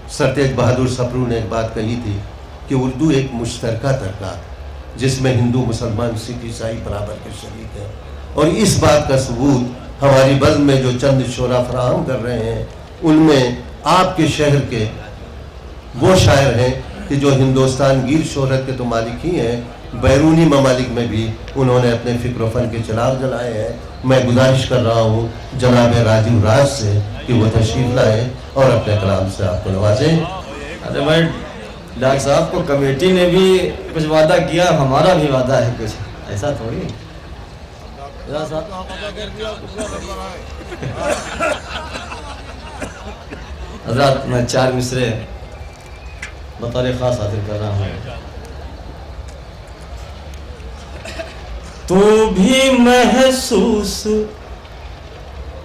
Sir तेज बहादुर सप्रू ने एक बात कही थी कि उर्दू एक मुश्तरका तर्का जिसमें हिंदू मुसलमान सिख ईसाई बराबर के शरीक हैं, और इस बात का सबूत हमारी बज़्म में जो चंद शोरा फराहम कर रहे हैं उनमें आपके शहर के वो शायर हैं कि जो हिंदुस्तान गिर शोहरत के तो मालिक ही हैं, बैरूनी ममालिक में भी उन्होंने अपने फ़िक्र फन के चिराग जलाए हैं। मैं गुजारिश कर रहा हूँ जनाब राजीव राज से कि वो तशरीफ लाएँ और अपने कलाम से आपको नवाजें। अरे भाई डॉक्टर साहब को कमेटी ने भी कुछ वादा किया, हमारा भी वादा है कुछ, ऐसा थोड़ी। हज़रात मैं 4 मिसरे बतौर ख़ास हाजिर कर रहा हूँ। तू भी महसूस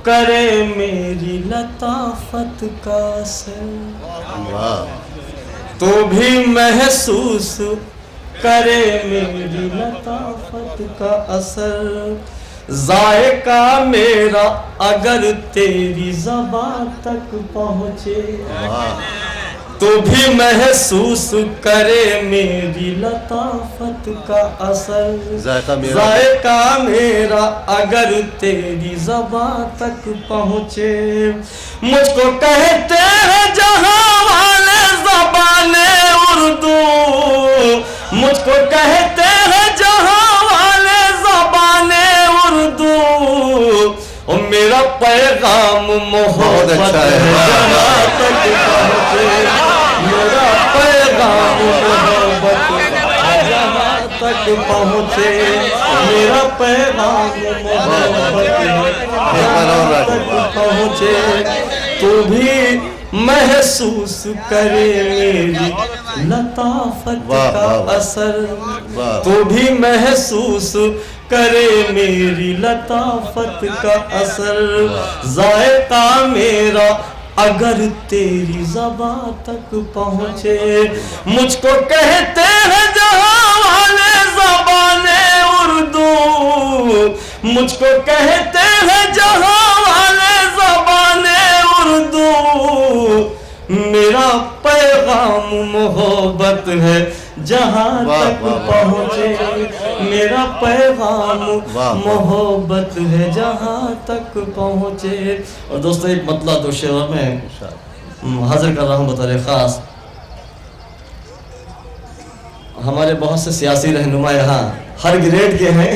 करे मेरी लताफत का असर, तू भी महसूस करे मेरी लताफत का असर, जायका मेरा अगर तेरी ज़बान तक पहुँचे। तू भी महसूस करे मेरी लताफत का असर, जायका मेरा अगर तेरी ज़बान तक पहुँचे। मुझको कहते हैं जहाँ वाले ज़बाने उर्दू, मुझको कहते हैं जहाँ वाले ज़बाने उर्दू, और मेरा पैगाम मोहब्बत है जहाँ तक पहुँचे। मेरा पैगाम मोहब्बत जहाँ तक पहुँचे, मेरा पैगाम मोहब्बत जहाँ तक पहुँचे। तू भी महसूस करे मेरी लताफत का असर, तू भी महसूस करे मेरी लताफत का असर, जायका मेरा अगर तेरी ज़बान तक पहुँचे। मुझको कहते हैं जहाँ वाले ज़बाने उर्दू, मुझको कहते हैं जहाँ वाले ज़बाने उर्दू, मेरा पैगाम मोहब्बत है जहाँ तक पहुँचे। मेरा पैगाम मोहब्बत है जहाँ तक पहुँचे। और दोस्तों एक मतलब दो शेर में हाजिर कर रहा हूँ बतौर ख़ास। हमारे बहुत से सियासी रहनुमा यहाँ हर ग्रेड के हैं,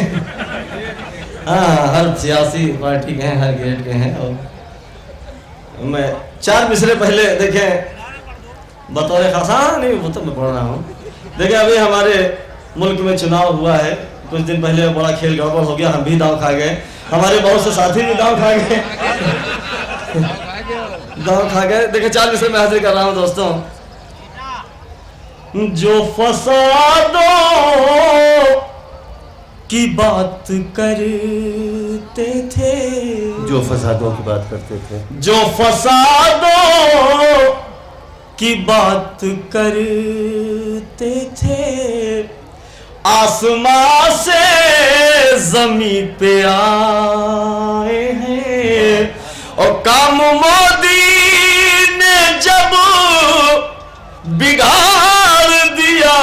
हाँ हर सियासी पार्टी के हैं, हर ग्रेड के हैं। और मैं 4 मिसरे पहले देखें बतौर ख़ास, हाँ नहीं वो तो मैं पढ़ रहा हूँ। देखिए अभी हमारे मुल्क में चुनाव हुआ है, कुछ दिन पहले बड़ा खेल गड़बड़ हो गया, हम भी दांव खा गए, हमारे बहुत से साथी भी दांव खा गए दांव खा गए। देखिए 4 मिसरे में हाजिर कर रहा हूँ दोस्तों। जो फसादों की बात करते थे, जो फसादों की बात करते थे, जो फसादों की बात करते थे, आसमां से ज़मीन पे आए हैं। और काम मोदी ने जब बिगाड़ दिया,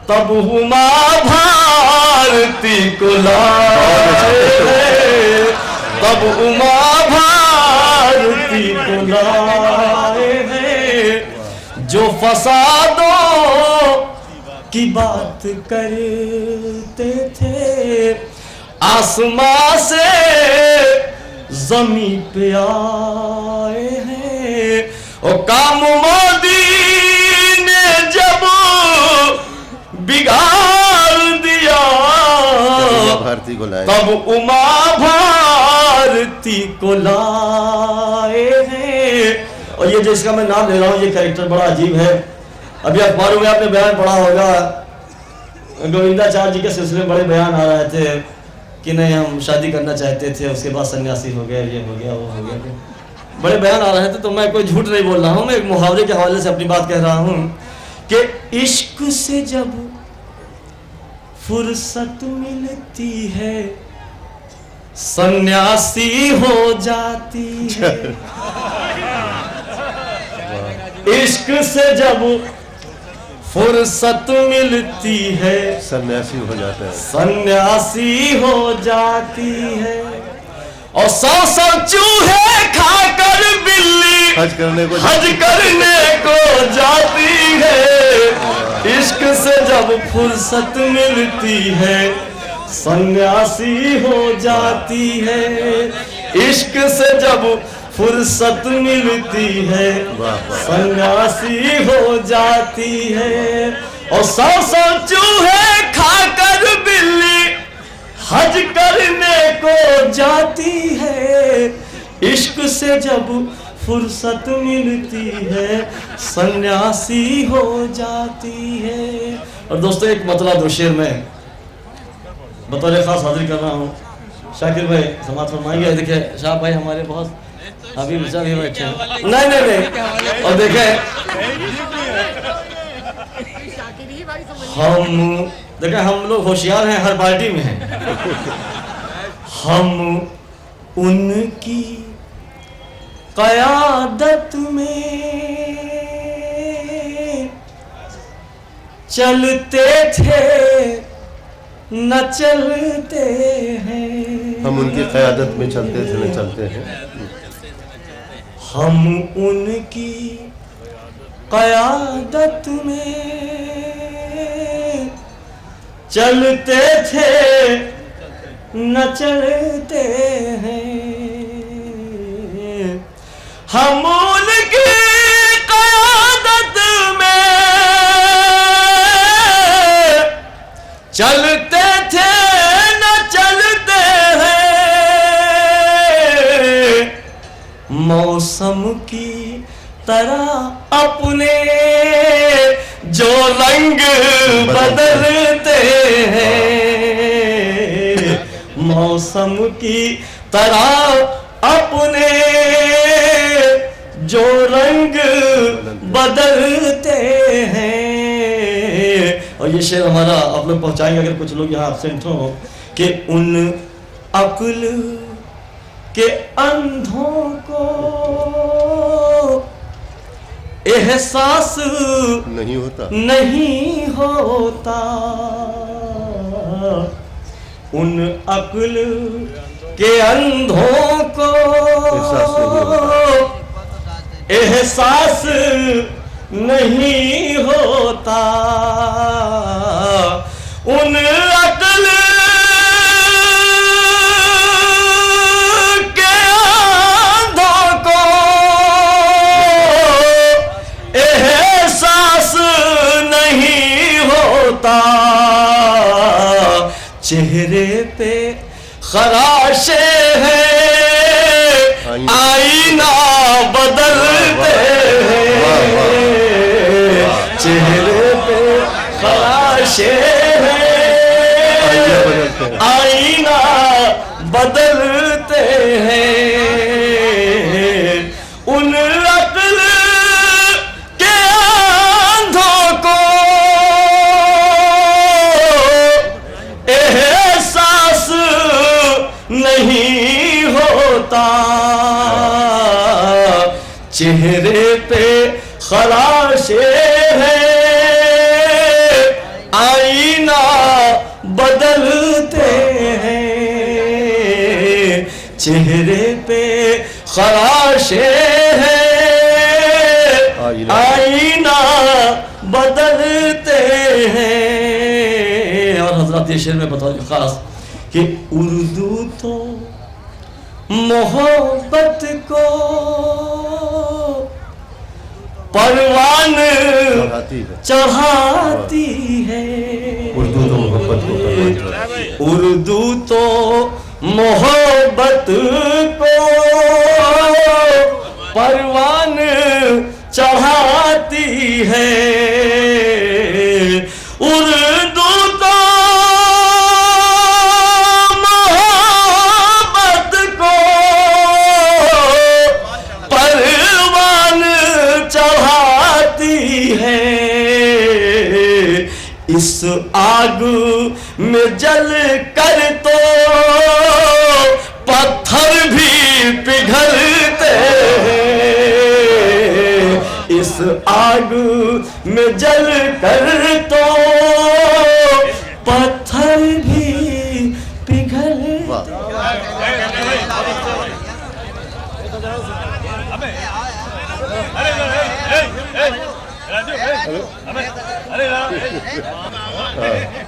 तब हुमा भारती को लाए, तब उमा भारती को लाए हैं। जो फसादों की बात करते थे, आसमां से ज़मीन पे आए हैं। और काम मोदी ने जब बिगाड़ दिया, भारती को लाए, तब उमा भारती को लाए हैं। और ये जिसका मैं नाम ले रहा हूँ ये कैरेक्टर बड़ा अजीब है। अभी अखबारों में आपने बयान पढ़ा होगा, गोविंदाचार्य जी के सिलसिले में बड़े बयान आ रहे थे कि नहीं हम शादी करना चाहते थे, उसके बाद सन्यासी हो गए, ये हो गया वो हो गया, बड़े बयान आ रहे थे। तो मैं कोई झूठ नहीं बोल रहा हूँ, मैं एक मुहावरे के हवाले से अपनी बात कह रहा हूँ कि इश्क से जब फुर्सत मिलती है सन्यासी हो जाती है। इश्क से जब फुर्सत मिलती है सन्यासी हो जाते हैं, सन्यासी हो जाती है। और 100 चूहे खाकर बिल्ली हज करने को जाती है। इश्क से जब फुर्सत मिलती है सन्यासी हो जाती है। इश्क से जब फुर्सत मिलती है सन्यासी हो जाती है। और 100 चूहे खाकर बिल्ली हज करने को जाती है। इश्क से जब फुर्सत मिलती है सन्यासी हो जाती है। और दोस्तों एक मतला दो शेर में बतौर खास हाजिर कर रहा हूँ। शाकिर भाई समाज फरमाएंगे। देखिए शाह भाई हमारे बहुत अभी भी बैठे हैं। नहीं और देखे हम लोग होशियार हैं, हर पार्टी में हैं। हम उनकी क़यादत में चलते थे न चलते हैं। हम उनकी क़यादत में चलते थे न चलते हैं। हम उनकी क़यादत में चलते थे न चलते हैं। हम उनकी क़यादत में चलते थे न चलते हैं। मौसम की तरह अपने जो रंग बदलते हैं। मौसम की तरह अपने जो रंग बदलते हैं। और ये शेर हमारा आप लोग पहुंचाएंगे अगर कुछ लोग यहाँ एब्सेंट हो कि उन अक्ल के अंधों को एहसास नहीं होता। उन अक्ल के अंधों को एहसास नहीं होता। उन अक्ल के अंधों को एहसास नहीं होता। चेहरे पे खराशे हैं आईना बदलते हैं। चेहरे पे खराशे हैं आईना बदलते हैं। उन अक्ल के अंधों को एहसास नहीं होता। चेहरे पे खराशे हैं आईना बदलते हैं। चेहरे पे खराशे हैं आईना बदलते हैं। और हजरत ये शेर में बताओ खास कि उर्दू तो मोहब्बत को परवान चढ़ाती है। उर्दू तो मोहब्बत को उर्दू तो मोहब्बत को परवान चढ़ाती है। उर्दू तो मोहब्बत को परवान चढ़ाती है। इस आग में जल कर तो पत्थर भी पिघलते हैं। इस इस आग में जल कर तो पत्थर भी पिघले।